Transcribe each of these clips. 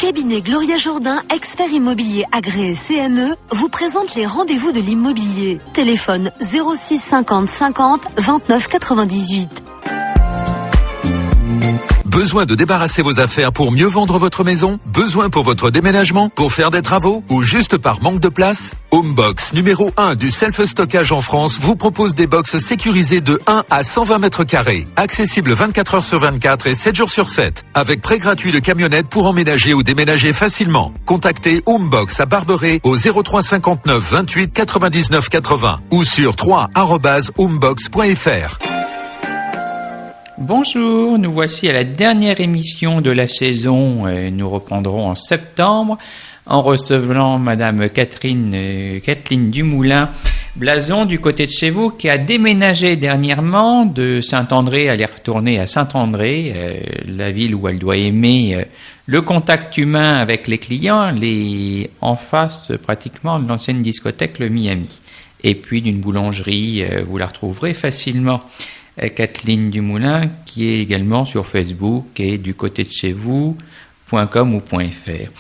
cabinet Gloria Jourdain, expert immobilier agréé CNE, vous présente les rendez-vous de l'immobilier. Téléphone 06 50 50 29 98. Besoin de débarrasser vos affaires pour mieux vendre votre maison? Besoin pour votre déménagement? Pour faire des travaux? Ou juste par manque de place? Homebox, numéro 1 du self-stockage en France, vous propose des box sécurisées de 1 à 120 mètres carrés. Accessibles 24 heures sur 24 et 7 jours sur 7. Avec prêt gratuit de camionnette pour emménager ou déménager facilement. Contactez Homebox à Barberet au 03 59 28 99 80 ou sur 3@homebox.fr. Bonjour, nous voici à la dernière émission de la saison. Nous reprendrons en septembre en recevant Madame Kathleen Dumoulin Blason du côté de chez vous, qui a déménagé dernièrement de Saint-André. Elle est retournée à Saint-André, la ville où elle doit aimer le contact humain avec les clients, en face pratiquement de l'ancienne discothèque Le Miami. Et puis d'une boulangerie, vous la retrouverez facilement. Kathleen Dumoulin, qui est également sur Facebook et du côté de chez vous.com ou .fr.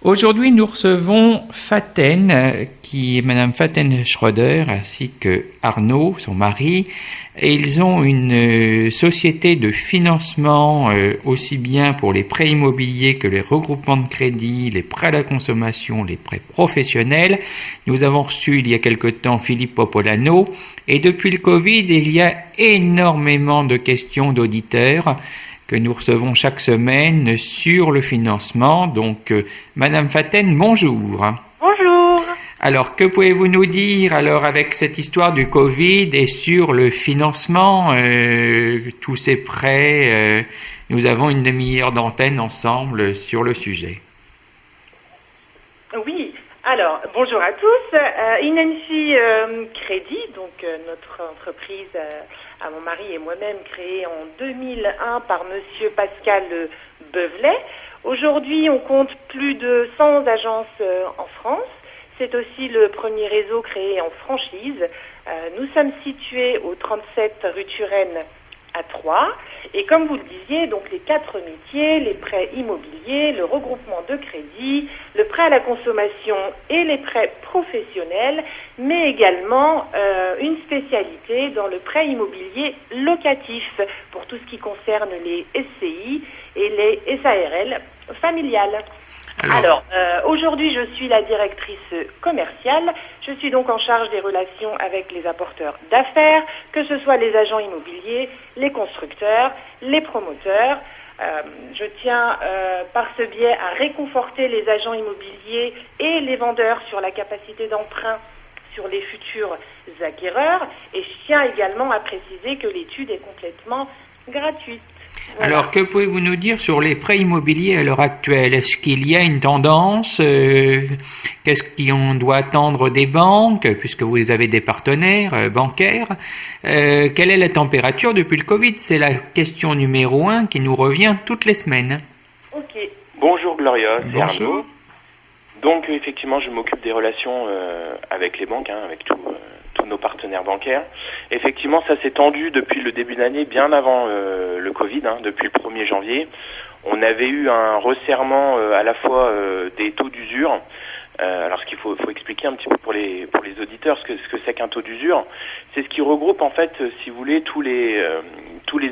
Aujourd'hui, nous recevons Faten, qui est Madame Faten Schroeder, ainsi que Arnaud, son mari. Et ils ont une société de financement, aussi bien pour les prêts immobiliers que les regroupements de crédit, les prêts à la consommation, les prêts professionnels. Nous avons reçu il y a quelque temps Philippe Popolano. Et depuis le Covid, il y a énormément de questions d'auditeurs que nous recevons chaque semaine sur le financement. Donc, Madame Faten, bonjour. Bonjour. Alors, que pouvez-vous nous dire alors avec cette histoire du Covid et sur le financement, tous ces prêts, nous avons une demi-heure d'antenne ensemble sur le sujet. Oui, alors, bonjour à tous. Inensi Crédit, donc notre entreprise à mon mari et moi-même, créée en 2001 par Monsieur Pascal Beuvelet. Aujourd'hui, on compte plus de 100 agences en France. C'est aussi le premier réseau créé en franchise. Nous sommes situés au 37 rue Turenne à Troyes. Et comme vous le disiez, donc les 4 métiers, les prêts immobiliers, le regroupement de crédit, le prêt à la consommation et les prêts professionnels, mais également une spécialité dans le prêt immobilier locatif pour tout ce qui concerne les SCI et les SARL familiales. Alors, aujourd'hui, je suis la directrice commerciale. Je suis donc en charge des relations avec les apporteurs d'affaires, que ce soit les agents immobiliers, les constructeurs, les promoteurs. Je tiens par ce biais à réconforter les agents immobiliers et les vendeurs sur la capacité d'emprunt sur les futurs acquéreurs. Et je tiens également à préciser que l'étude est complètement gratuite. Voilà. Alors, que pouvez-vous nous dire sur les prêts immobiliers à l'heure actuelle? Est-ce qu'il y a une tendance? Qu'est-ce qu'on doit attendre des banques, puisque vous avez des partenaires bancaires? Quelle est la température depuis le Covid? C'est la question numéro 1 qui nous revient toutes les semaines. Ok. Bonjour Gloria, c'est Bonjour. Arnaud. Donc effectivement, je m'occupe des relations avec les banques, avec tous nos partenaires bancaires. Effectivement, ça s'est tendu depuis le début de l'année, bien avant le Covid, depuis le 1er janvier. On avait eu un resserrement à la fois des taux d'usure. Alors ce qu'il faut expliquer un petit peu pour les auditeurs, ce que c'est qu'un taux d'usure, c'est ce qui regroupe en fait, si vous voulez, tous les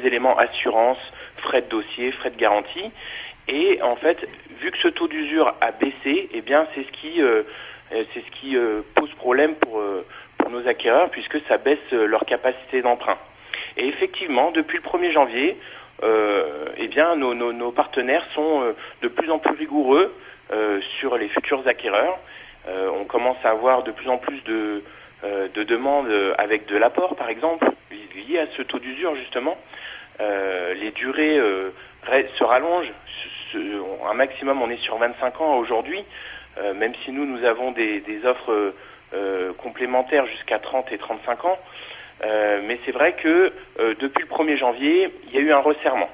éléments assurance, frais de dossier, frais de garantie. Et en fait, vu que ce taux d'usure a baissé, eh bien c'est ce qui pose problème pour nos acquéreurs, puisque ça baisse leur capacité d'emprunt. Et effectivement, depuis le 1er janvier, eh bien nos partenaires sont de plus en plus rigoureux sur les futurs acquéreurs. On commence à avoir de plus en plus de demandes avec de l'apport, par exemple, liées à ce taux d'usure justement. Les durées se rallongent. Un maximum, on est sur 25 ans aujourd'hui, même si nous avons des offres complémentaires jusqu'à 30 et 35 ans. Mais c'est vrai que depuis le 1er janvier, il y a eu un resserrement.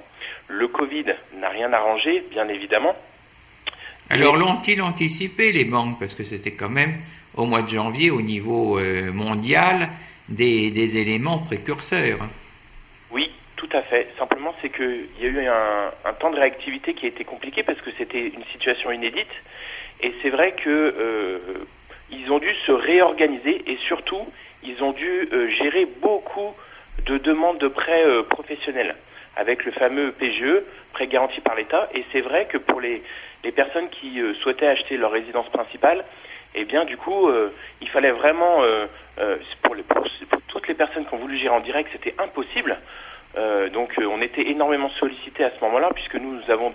Le Covid n'a rien arrangé, bien évidemment. Alors, l'ont-ils anticipé, les banques? Parce que c'était quand même, au mois de janvier, au niveau mondial, des éléments précurseurs. Oui, tout à fait. Simplement, c'est qu'il y a eu un temps de réactivité qui a été compliqué parce que c'était une situation inédite. Et c'est vrai que ils ont dû se réorganiser et surtout, ils ont dû gérer beaucoup de demandes de prêts professionnels avec le fameux PGE, prêt garanti par l'État. Et c'est vrai que pour les personnes qui souhaitaient acheter leur résidence principale, eh bien, du coup, il fallait vraiment, pour toutes les personnes qui ont voulu gérer en direct, c'était impossible. Donc, on était énormément sollicités à ce moment-là, puisque nous avons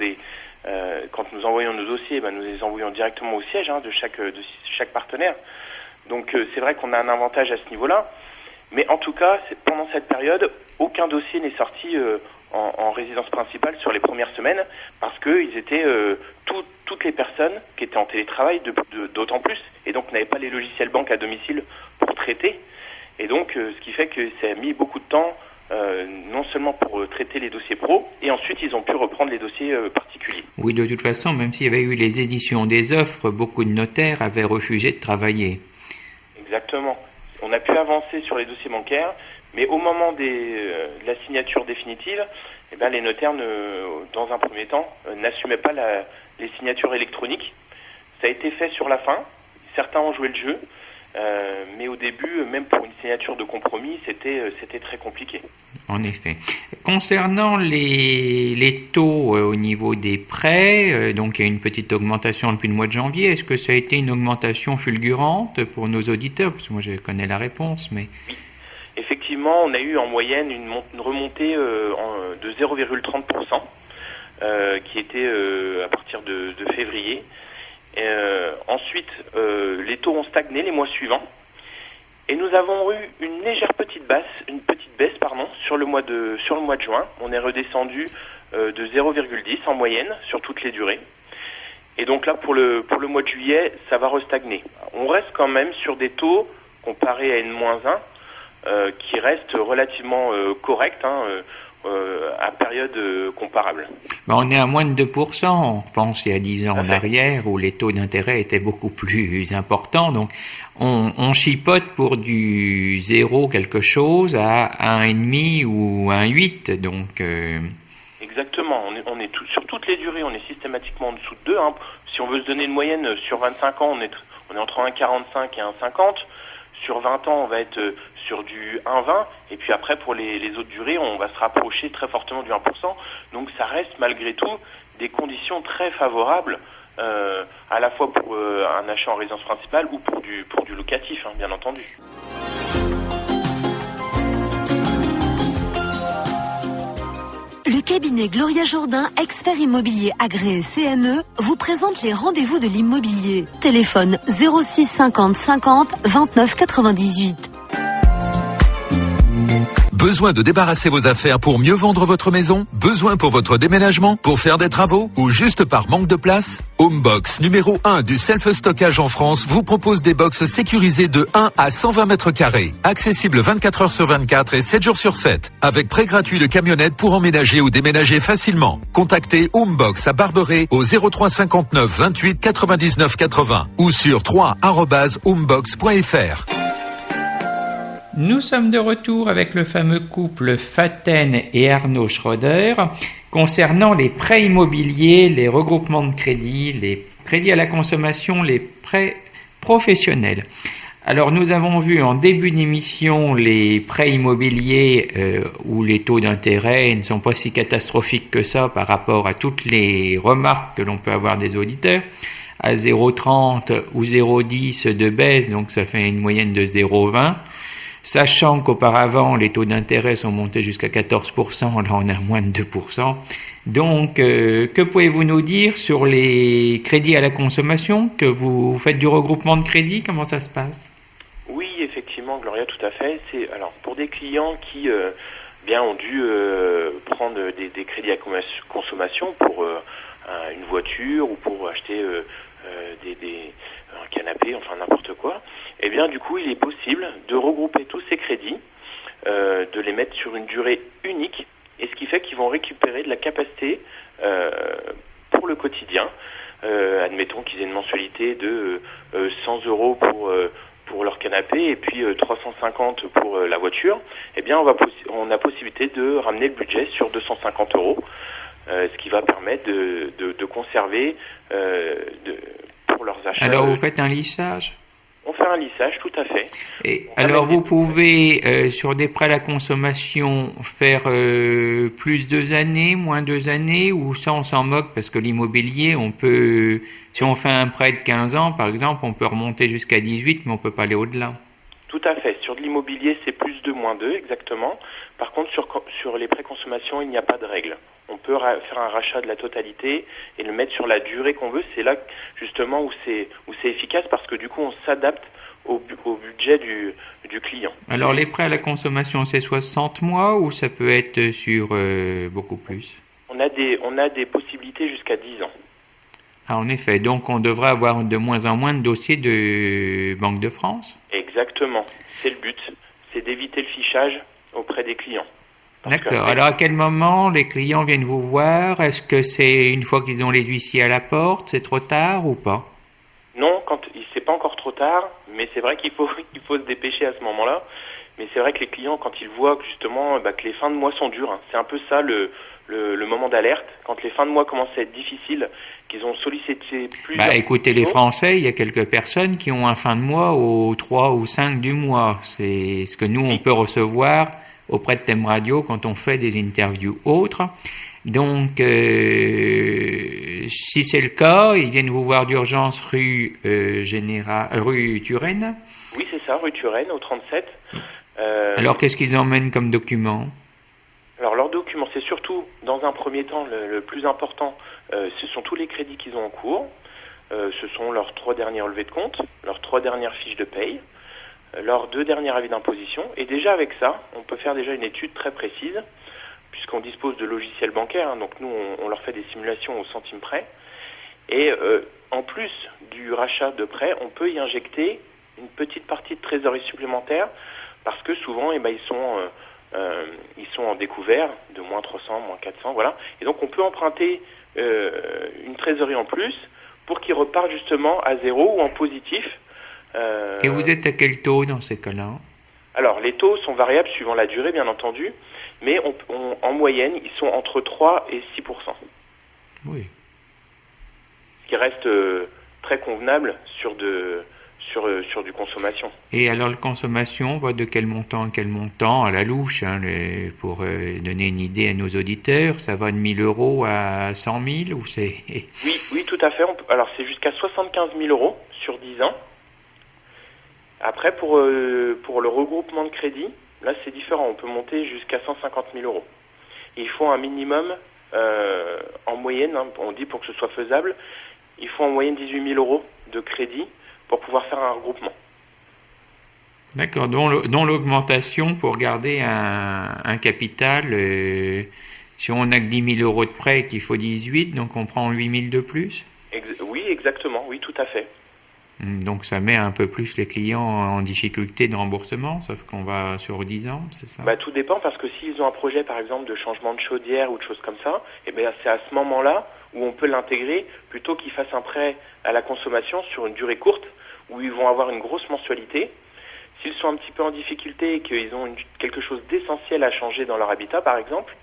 quand nous envoyons nos dossiers, nous les envoyons directement au siège de chaque partenaire. Donc, c'est vrai qu'on a un avantage à ce niveau-là. Mais en tout cas, pendant cette période, aucun dossier n'est sorti en résidence principale sur les premières semaines, parce que ils étaient toutes les personnes qui étaient en télétravail d'autant plus, et donc n'avaient pas les logiciels banques à domicile pour traiter. Et donc, ce qui fait que ça a mis beaucoup de temps, non seulement pour traiter les dossiers pro, et ensuite ils ont pu reprendre les dossiers particuliers. Oui, de toute façon, même s'il y avait eu les éditions des offres, beaucoup de notaires avaient refusé de travailler. Exactement. On a pu avancer sur les dossiers bancaires, mais au moment de la signature définitive, les notaires, dans un premier temps, n'assumaient pas les signatures électroniques. Ça a été fait sur la fin. Certains ont joué le jeu, mais au début, même pour une signature de compromis, c'était très compliqué. En effet. Concernant les taux au niveau des prêts, donc il y a une petite augmentation depuis le mois de janvier. Est-ce que ça a été une augmentation fulgurante pour nos auditeurs? Parce que moi, je connais la réponse, mais... Oui. Effectivement, on a eu en moyenne une remontée de 0,30%, qui était à partir de février. Ensuite, les taux ont stagné les mois suivants. Et nous avons eu une légère petite baisse, sur le mois de juin. On est redescendu de 0,10 en moyenne sur toutes les durées. Et donc là, pour le mois de juillet, ça va restagner. On reste quand même sur des taux comparés à N-1, qui reste relativement correct à période comparable. On est à moins de 2%, on pense il y a 10 ans en arrière, où les taux d'intérêt étaient beaucoup plus importants. Donc on chipote pour du 0 quelque chose à 1,5 ou 1,8. Donc Exactement, on est sur toutes les durées, on est systématiquement en dessous de 2. Si on veut se donner une moyenne sur 25 ans, on est entre 1,45 et 1,50. Sur 20 ans, on va être sur du 1,20. Et puis après, pour les autres durées, on va se rapprocher très fortement du 1%. Donc ça reste malgré tout des conditions très favorables, à la fois pour un achat en résidence principale ou pour du locatif, bien entendu. Le cabinet Gloria Jourdain, expert immobilier agréé CNE, vous présente les rendez-vous de l'immobilier. Téléphone 06 50 50 29 98. Besoin de débarrasser vos affaires pour mieux vendre votre maison? Besoin pour votre déménagement? Pour faire des travaux? Ou juste par manque de place? Homebox, numéro 1 du self-stockage en France, vous propose des box sécurisées de 1 à 120 mètres carrés. Accessibles 24 heures sur 24 et 7 jours sur 7. Avec prêt gratuit de camionnette pour emménager ou déménager facilement. Contactez Homebox à Barberet au 03 59 28 99 80 ou sur 3@homebox.fr. Nous sommes de retour avec le fameux couple Faten et Arnaud Schroeder concernant les prêts immobiliers, les regroupements de crédits, les crédits à la consommation, les prêts professionnels. Alors nous avons vu en début d'émission les prêts immobiliers où les taux d'intérêt ne sont pas si catastrophiques que ça par rapport à toutes les remarques que l'on peut avoir des auditeurs, à 0,30 ou 0,10 de baisse, donc ça fait une moyenne de 0,20. Sachant qu'auparavant, les taux d'intérêt sont montés jusqu'à 14%, là on est à moins de 2%. Donc, que pouvez-vous nous dire sur les crédits à la consommation, que vous faites du regroupement de crédits, comment ça se passe? Oui, effectivement, Gloria, tout à fait. C'est alors pour des clients qui ont dû prendre des crédits à consommation pour une voiture ou pour acheter un canapé, enfin n'importe quoi. Eh bien, du coup, il est possible de regrouper tous ces crédits, de les mettre sur une durée unique, et ce qui fait qu'ils vont récupérer de la capacité pour le quotidien. Admettons qu'ils aient une mensualité de 100 € pour leur canapé et puis 350 pour la voiture, eh bien on a possibilité de ramener le budget sur 250 €, ce qui va permettre de conserver pour leurs achats. Alors vous faites un lissage? On fait un lissage, tout à fait. Et alors vous pouvez, sur des prêts à la consommation, faire plus 2 années, moins 2 années, ou ça on s'en moque parce que l'immobilier, on peut, si on fait un prêt de 15 ans par exemple, on peut remonter jusqu'à 18, mais on peut pas aller au-delà. Tout à fait. Sur de l'immobilier, c'est plus 2, moins 2, exactement. Par contre, sur les prêts consommation, il n'y a pas de règle. On peut faire un rachat de la totalité et le mettre sur la durée qu'on veut. C'est là, justement, où c'est efficace parce que du coup, on s'adapte au budget du client. Alors, les prêts à la consommation, c'est 60 mois ou ça peut être sur beaucoup plus? On a des possibilités jusqu'à 10 ans. Ah, en effet. Donc, on devrait avoir de moins en moins de dossiers de Banque de France? Exactement. C'est le but. C'est d'éviter le fichage auprès des clients. D'accord. Alors, à quel moment les clients viennent vous voir? Est-ce que c'est une fois qu'ils ont les huissiers à la porte? C'est trop tard ou pas? Non, c'est pas encore trop tard, mais c'est vrai qu'il faut se dépêcher à ce moment-là. Mais c'est vrai que les clients, quand ils voient que justement que les fins de mois sont dures, c'est un peu ça le moment d'alerte. Quand les fins de mois commencent à être difficiles, qu'ils ont sollicité plusieurs... écoutez, les Français, il y a quelques personnes qui ont un fin de mois au 3 ou 5 du mois. C'est ce que nous, on peut recevoir auprès de Thème Radio quand on fait des interviews autres. Donc, si c'est le cas, ils viennent vous voir d'urgence rue Turenne. Oui, c'est ça, rue Turenne, au 37. Alors, qu'est-ce qu'ils emmènent comme document? Alors, leurs documents, c'est surtout, dans un premier temps, le plus important, ce sont tous les crédits qu'ils ont en cours. Ce sont leurs 3 derniers relevés de compte, leurs 3 dernières fiches de paye, leurs 2 derniers avis d'imposition. Et déjà, avec ça, on peut faire déjà une étude très précise, puisqu'on dispose de logiciels bancaires. Donc, nous, on leur fait des simulations au centime près. Et en plus du rachat de prêt, on peut y injecter une petite partie de trésorerie supplémentaire, parce que souvent, ils sont en découvert de moins 300, moins 400, voilà. Et donc, on peut emprunter une trésorerie en plus pour qu'ils repartent justement à zéro ou en positif. Et vous êtes à quel taux dans ces cas-là? Alors, les taux sont variables suivant la durée, bien entendu, mais en moyenne, ils sont entre 3 et 6%. Oui. Ce qui reste très convenable sur du consommation. Et alors, le consommation va de quel montant à quel montant? À la louche, pour donner une idée à nos auditeurs, ça va de 1 000 € à 100 000 ou c'est... Oui, tout à fait. Alors, c'est jusqu'à 75 000 € sur 10 ans. Après, pour le regroupement de crédit, là, c'est différent. On peut monter jusqu'à 150 000 €. Il faut un minimum, en moyenne, on dit pour que ce soit faisable, il faut en moyenne 18 000 € de crédit pour pouvoir faire un regroupement. D'accord, dont l'augmentation pour garder un capital, si on n'a que 10 000 € de prêt et qu'il faut 18, donc on prend 8 000 de plus? Oui, exactement, oui, tout à fait. Donc ça met un peu plus les clients en difficulté de remboursement, sauf qu'on va sur 10 ans, c'est ça? Tout dépend, parce que s'ils ont un projet, par exemple, de changement de chaudière ou de choses comme ça, c'est à ce moment-là où on peut l'intégrer, plutôt qu'ils fassent un prêt à la consommation sur une durée courte, où ils vont avoir une grosse mensualité. S'ils sont un petit peu en difficulté et qu'ils ont quelque chose d'essentiel à changer dans leur habitat, par exemple,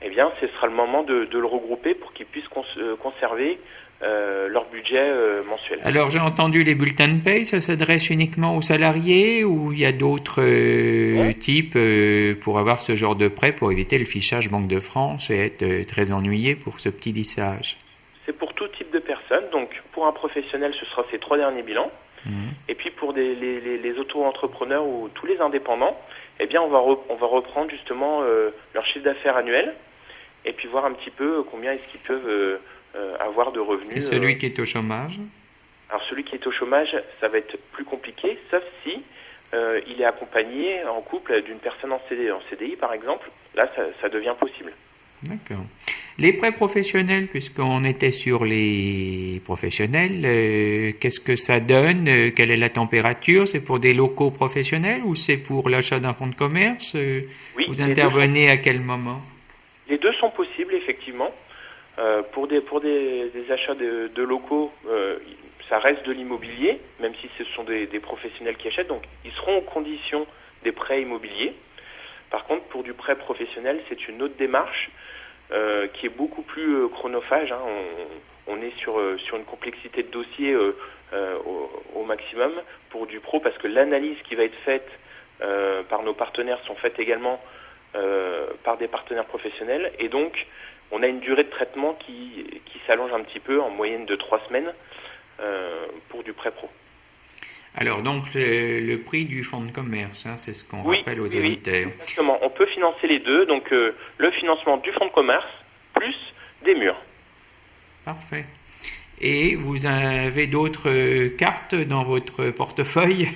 ce sera le moment de le regrouper pour qu'ils puissent conserver leur budget mensuel. Alors, j'ai entendu les bulletins de paye, ça s'adresse uniquement aux salariés ou il y a d'autres types pour avoir ce genre de prêt pour éviter le fichage Banque de France et être très ennuyé pour ce petit lissage? C'est pour tout type de personnes. Donc, pour un professionnel, ce sera ces 3 derniers bilans. Et puis, pour les auto-entrepreneurs ou tous les indépendants, on va reprendre justement leur chiffre d'affaires annuel et puis voir un petit peu combien est-ce qu'ils peuvent avoir de revenus. Et celui qui est au chômage? Alors, celui qui est au chômage, ça va être plus compliqué, sauf si il est accompagné en couple d'une personne en CDI, par exemple. Là, ça devient possible. D'accord. Les prêts professionnels, puisqu'on était sur les professionnels, qu'est-ce que ça donne? Quelle est la température? C'est pour des locaux professionnels ou c'est pour l'achat d'un fonds de commerce? Oui, vous intervenez à quel moment? Les deux sont possibles, effectivement. Pour des achats de locaux, ça reste de l'immobilier, même si ce sont des professionnels qui achètent, donc ils seront aux conditions des prêts immobiliers. Par contre, pour du prêt professionnel, c'est une autre démarche qui est beaucoup plus chronophage. Hein. On est sur une complexité de dossier au maximum pour du pro, parce que l'analyse qui va être faite par nos partenaires sont faites également par des partenaires professionnels, et donc on a une durée de traitement qui s'allonge un petit peu, en moyenne de 3 semaines pour du prêt pro. Alors donc le prix du fonds de commerce, hein, c'est ce qu'on rappelle aux auditeurs. Exactement, on peut financer les deux, donc le financement du fonds de commerce plus des murs. Parfait. Et vous avez d'autres cartes dans votre portefeuille?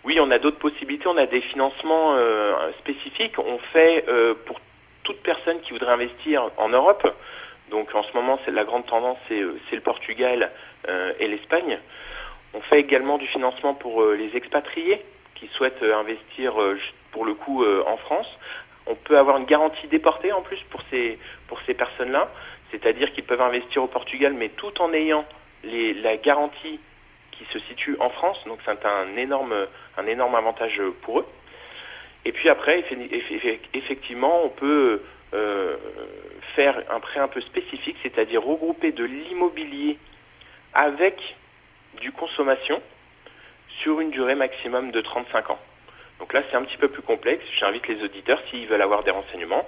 Oui, on a d'autres possibilités, on a des financements spécifiques. On fait pour toute personne qui voudrait investir en Europe. Donc en ce moment, la grande tendance, c'est le Portugal et l'Espagne. On fait également du financement pour les expatriés qui souhaitent investir pour le coup en France. On peut avoir une garantie déportée en plus pour ces personnes-là, c'est-à-dire qu'ils peuvent investir au Portugal, mais tout en ayant la garantie qui se situe en France. Donc c'est un énorme avantage pour eux. Et puis après, effectivement, on peut faire un prêt un peu spécifique, c'est-à-dire regrouper de l'immobilier avec du consommation sur une durée maximum de 35 ans. Donc là, c'est un petit peu plus complexe. J'invite les auditeurs, s'ils veulent avoir des renseignements,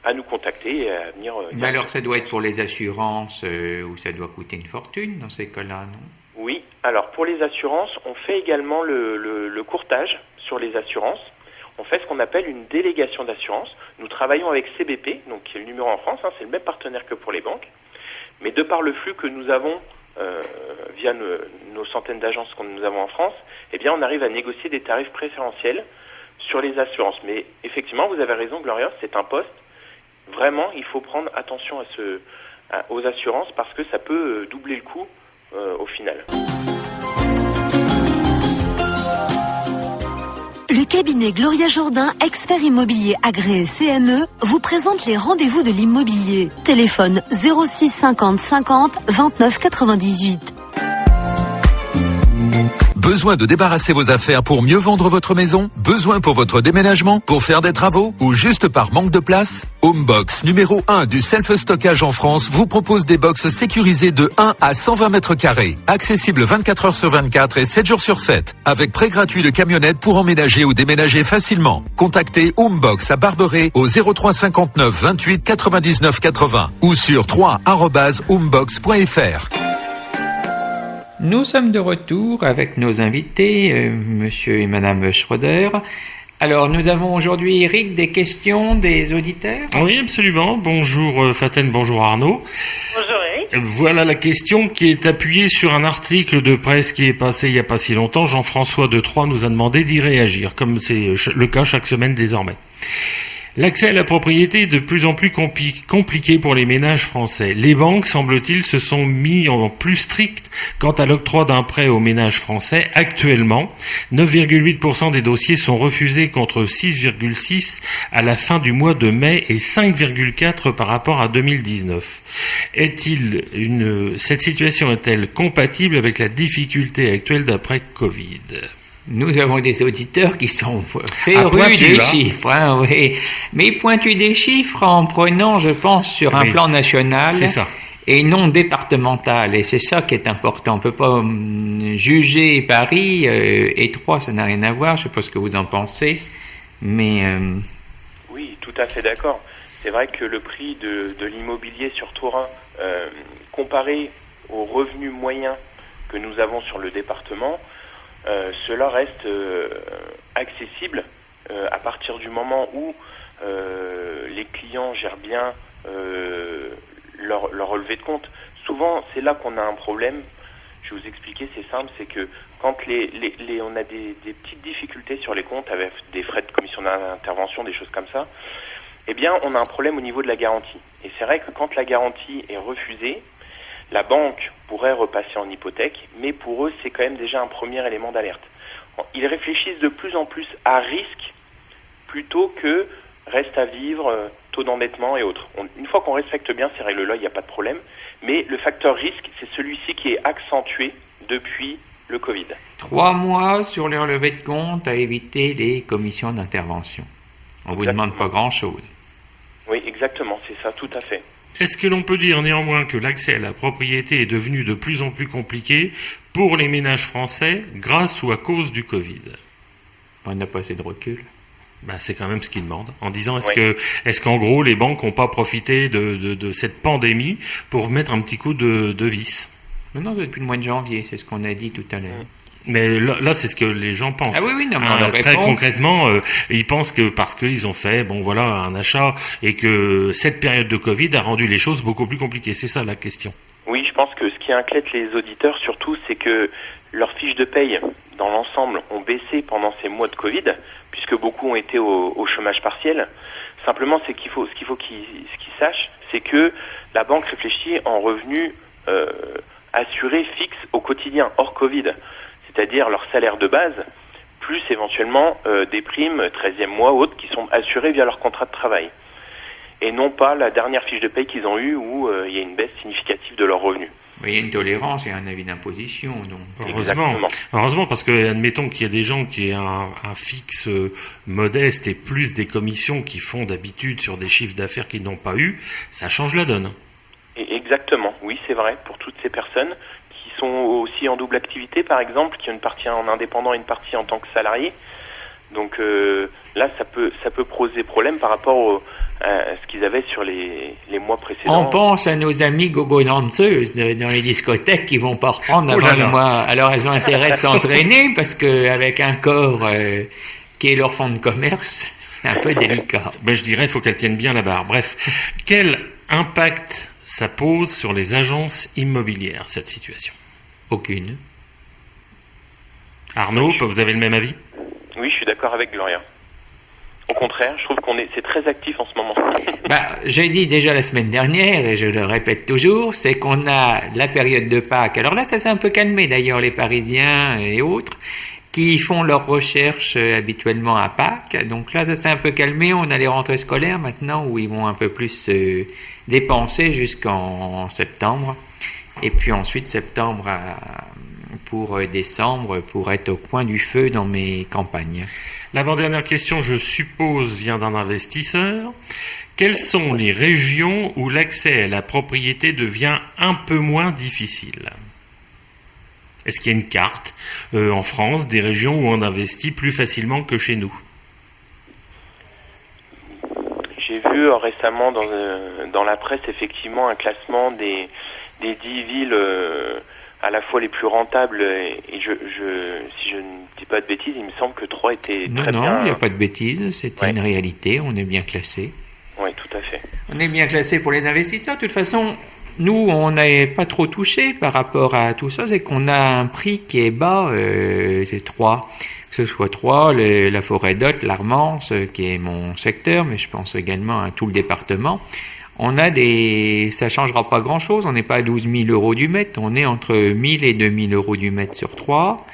à nous contacter et à venir... Mais alors, ça doit être pour les assurances où ça doit coûter une fortune dans ces cas-là, non? Oui. Alors, pour les assurances, on fait également le courtage sur les assurances. On fait ce qu'on appelle une délégation d'assurance. Nous travaillons avec CBP, donc qui est le numéro en France, hein, c'est le même partenaire que pour les banques. Mais de par le flux que nous avons via nos centaines d'agences que nous avons en France, eh bien, on arrive à négocier des tarifs préférentiels sur les assurances. Mais effectivement, vous avez raison, Gloria, c'est un poste. Vraiment, il faut prendre attention aux assurances parce que ça peut doubler le coût au final. Le cabinet Gloria Jourdain, expert immobilier agréé CNE, vous présente les rendez-vous de l'immobilier. Téléphone 06 50 50 29 98. Besoin de débarrasser vos affaires pour mieux vendre votre maison? Besoin pour votre déménagement? Pour faire des travaux? Ou juste par manque de place? Homebox, numéro 1 du self-stockage en France, vous propose des box sécurisées de 1 à 120 mètres carrés. Accessibles 24 heures sur 24 et 7 jours sur 7. Avec prêt gratuit de camionnette pour emménager ou déménager facilement. Contactez Homebox à Barberet au 03 59 28 99 80 ou sur 3@homebox.fr. Nous sommes de retour avec nos invités, monsieur et madame Schroeder. Alors, nous avons aujourd'hui, Eric, des questions des auditeurs? Oui, absolument. Bonjour Faten, bonjour Arnaud. Bonjour Eric. Voilà la question qui est appuyée sur un article de presse qui est passé il n'y a pas si longtemps. Jean-François de Troyes nous a demandé d'y réagir, comme c'est le cas chaque semaine désormais. L'accès à la propriété est de plus en plus compliqué pour les ménages français. Les banques, semble-t-il, se sont mis en plus strict quant à l'octroi d'un prêt aux ménages français. Actuellement, 9,8% des dossiers sont refusés contre 6,6% à la fin du mois de mai et 5,4% par rapport à 2019. Cette situation est-elle compatible avec la difficulté actuelle d'après Covid ? Nous avons des auditeurs qui sont férus des chiffres, hein, oui. Mais pointus des chiffres en prenant, je pense, sur un plan national et non départemental. Et c'est ça qui est important. On ne peut pas juger Paris et Troyes, ça n'a rien à voir. Je ne sais pas ce que vous en pensez, mais... Oui, tout à fait d'accord. C'est vrai que le prix de l'immobilier sur Turin, comparé aux revenus moyens que nous avons sur le département, cela reste accessible à partir du moment où les clients gèrent bien leur relevé de compte. Souvent, c'est là qu'on a un problème. Je vais vous expliquer, c'est simple, c'est que quand on a des petites difficultés sur les comptes avec des frais de commission d'intervention, des choses comme ça, eh bien, on a un problème au niveau de la garantie. Et c'est vrai que quand la garantie est refusée, la banque pourrait repasser en hypothèque, mais pour eux, c'est quand même déjà un premier élément d'alerte. Ils réfléchissent de plus en plus à risque plutôt que reste à vivre, taux d'endettement et autres. Une fois qu'on respecte bien ces règles-là, il n'y a pas de problème. Mais le facteur risque, c'est celui-ci qui est accentué depuis le Covid. 3 mois sur les relevés de compte à éviter les commissions d'intervention. On ne vous demande pas grand-chose. Oui, exactement, c'est ça, tout à fait. Est-ce que l'on peut dire néanmoins que l'accès à la propriété est devenu de plus en plus compliqué pour les ménages français grâce ou à cause du Covid ? On n'a pas assez de recul. C'est quand même ce qu'ils demandent, en disant est-ce qu'en gros les banques n'ont pas profité de cette pandémie pour mettre un petit coup de vis ? Non, c'est depuis le mois de janvier, c'est ce qu'on a dit tout à l'heure. Mais là, c'est ce que les gens pensent. Ah oui, non, mais très concrètement, ils pensent que parce qu'ils ont fait, un achat et que cette période de Covid a rendu les choses beaucoup plus compliquées. C'est ça la question. Oui, je pense que ce qui inquiète les auditeurs surtout, c'est que leurs fiches de paye dans l'ensemble ont baissé pendant ces mois de Covid, puisque beaucoup ont été au chômage partiel. Simplement, ce qu'il faut qu'ils sachent, c'est que la banque réfléchit en revenus assurés fixes au quotidien, hors Covid. C'est-à-dire leur salaire de base, plus éventuellement des primes, 13e mois ou autres, qui sont assurées via leur contrat de travail. Et non pas la dernière fiche de paye qu'ils ont eue où il y a une baisse significative de leurs revenus. Il y a une tolérance et un avis d'imposition. Donc. Heureusement, parce que admettons qu'il y a des gens qui aient un fixe modeste et plus des commissions qui font d'habitude sur des chiffres d'affaires qu'ils n'ont pas eu, ça change la donne. Et exactement, oui, c'est vrai, pour toutes ces personnes qui sont aussi en double activité, par exemple, qui ont une partie en indépendant et une partie en tant que salarié. Donc là, ça peut poser problème par rapport à ce qu'ils avaient sur les mois précédents. On pense à nos amis gogo-danseuses dans les discothèques qui vont pas reprendre avant le mois. Alors elles ont intérêt de s'entraîner parce qu'avec un corps qui est leur fonds de commerce, c'est un peu délicat. Je dirais il faut qu'elles tiennent bien la barre. Bref, quel impact ça pose sur les agences immobilières, cette situation ? Aucune. Arnaud, vous avez le même avis ? Oui, je suis d'accord avec Gloria. Au contraire, je trouve c'est très actif en ce moment. J'ai dit déjà la semaine dernière, et je le répète toujours, c'est qu'on a la période de Pâques. Alors là, ça s'est un peu calmé d'ailleurs, les Parisiens et autres, qui font leurs recherches habituellement à Pâques. Donc là, ça s'est un peu calmé. On a les rentrées scolaires maintenant où ils vont un peu plus dépenser jusqu'en septembre. Et puis ensuite, septembre pour décembre, pour être au coin du feu dans mes campagnes. L'avant-dernière question, je suppose, vient d'un investisseur. Quelles sont les régions où l'accès à la propriété devient un peu moins difficile ? Est-ce qu'il y a une carte en France des régions où on investit plus facilement que chez nous ? J'ai vu récemment dans la presse effectivement un classement des 10 villes à la fois les plus rentables et si je ne dis pas de bêtises, il me semble que 3 étaient très bien. Non, il n'y a pas de bêtises, c'était une réalité, on est bien classé. Oui, tout à fait. On est bien classé pour les investisseurs. De toute façon, nous, on n'est pas trop touché par rapport à tout ça, c'est qu'on a un prix qui est bas, c'est 3. Que ce soit 3, la forêt d'Hôte, l'Armance, qui est mon secteur, mais je pense également à tout le département. Ça changera pas grand chose, on n'est pas à 12 000 euros du mètre, on est entre 1 000 et 2 000 euros du mètre sur 3,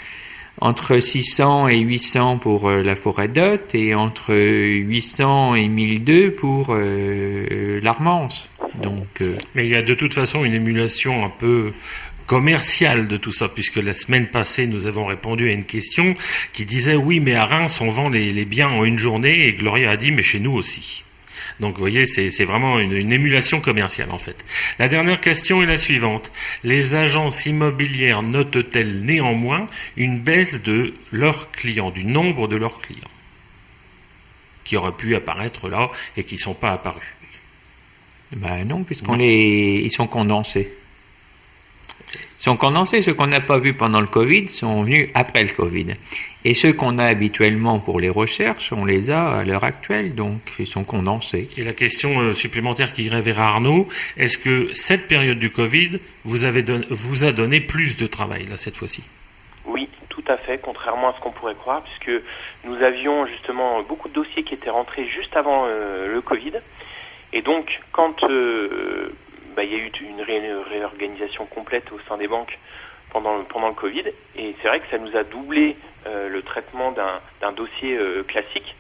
entre 600 et 800 pour la forêt d'Hôte et entre 800 et 1002 pour l'Armance. Mais il y a de toute façon une émulation un peu commerciale de tout ça, puisque la semaine passée, nous avons répondu à une question qui disait oui, mais à Reims, on vend les biens en une journée, et Gloria a dit mais chez nous aussi. Donc vous voyez, c'est vraiment une émulation commerciale en fait. La dernière question est la suivante. Les agences immobilières notent-elles néanmoins une baisse de leurs clients, du nombre de leurs clients qui auraient pu apparaître là et qui ne sont pas apparus? Non, ils sont condensés. Ils sont condensés. Ceux qu'on n'a pas vus pendant le Covid sont venus après le Covid. Et ceux qu'on a habituellement pour les recherches, on les a à l'heure actuelle, donc ils sont condensés. Et la question supplémentaire qui irait vers Arnaud, est-ce que cette période du Covid vous a donné plus de travail, là, cette fois-ci? Oui, tout à fait, contrairement à ce qu'on pourrait croire, puisque nous avions justement beaucoup de dossiers qui étaient rentrés juste avant le Covid. Et donc, quand il y a eu une réorganisation complète au sein des banques pendant le Covid, et c'est vrai que ça nous a doublé le traitement d'un dossier classique.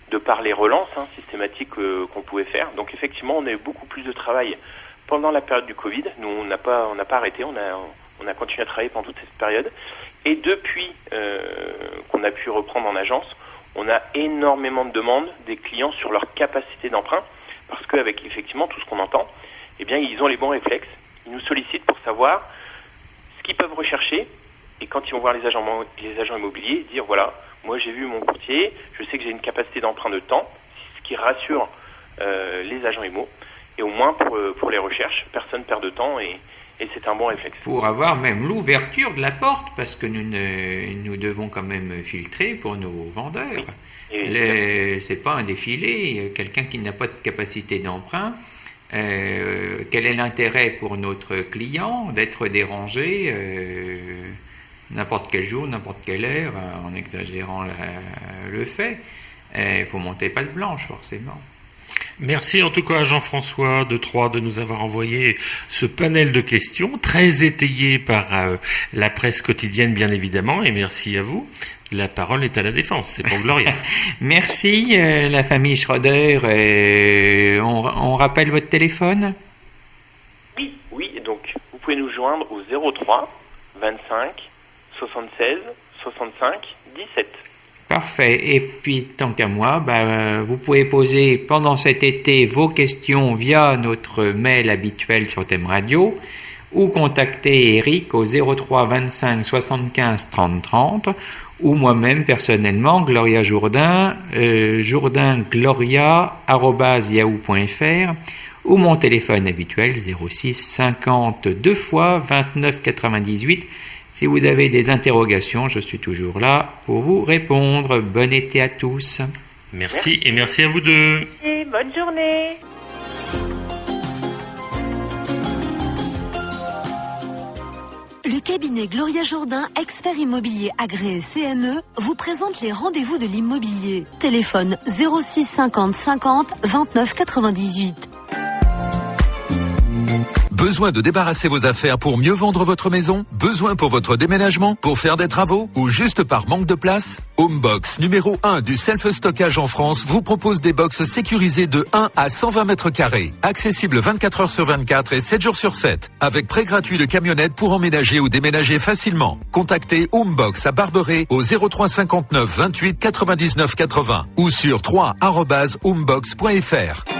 de par les relances systématiques qu'on pouvait faire. Donc effectivement, on a eu beaucoup plus de travail pendant la période du Covid. Nous, on n'a pas arrêté, on a continué à travailler pendant toute cette période. Et depuis qu'on a pu reprendre en agence, on a énormément de demandes des clients sur leur capacité d'emprunt, parce qu'avec effectivement tout ce qu'on entend, eh bien ils ont les bons réflexes. Ils nous sollicitent pour savoir ce qu'ils peuvent rechercher, et quand ils vont voir les agents immobiliers, dire voilà, moi j'ai vu mon courtier, je sais que j'ai une capacité d'emprunt de temps, ce qui rassure les agents immo, et au moins pour les recherches, personne perd de temps et c'est un bon réflexe. Pour avoir même l'ouverture de la porte, parce que nous devons quand même filtrer pour nos vendeurs. Oui. C'est pas un défilé. Quelqu'un qui n'a pas de capacité d'emprunt, quel est l'intérêt pour notre client d'être dérangé n'importe quel jour, n'importe quelle heure, en exagérant le fait. Il faut monter patte blanche, forcément. Merci en tout cas à Jean-François de Troyes de nous avoir envoyé ce panel de questions, très étayé par la presse quotidienne bien évidemment, et merci à vous. La parole est à la défense, c'est pour Gloria. Merci la famille Schroeder. On rappelle votre téléphone ? Oui, donc vous pouvez nous joindre au 03 25 76 65 17. Parfait. Et puis, tant qu'à moi, vous pouvez poser pendant cet été vos questions via notre mail habituel sur Thème Radio ou contacter Eric au 03 25 75 30 30 ou moi-même personnellement, Gloria Jourdain, jourdaingloria@yahoo.fr ou mon téléphone habituel 06 50 2 fois 29 98. Si vous avez des interrogations, je suis toujours là pour vous répondre. Bon été à tous. Merci et merci à vous deux. Et bonne journée. Le cabinet Gloria Jourdain, expert immobilier agréé CNE, vous présente les rendez-vous de l'immobilier. Téléphone 06 50 50 29 98. Besoin de débarrasser vos affaires pour mieux vendre votre maison? Besoin pour votre déménagement? Pour faire des travaux? Ou juste par manque de place? Homebox, numéro 1 du self-stockage en France, vous propose des box sécurisées de 1 à 120 mètres carrés. Accessibles 24 heures sur 24 et 7 jours sur 7. Avec prêt gratuit de camionnette pour emménager ou déménager facilement. Contactez Homebox à Barberet au 03 59 28 99 80 ou sur 3@homebox.fr.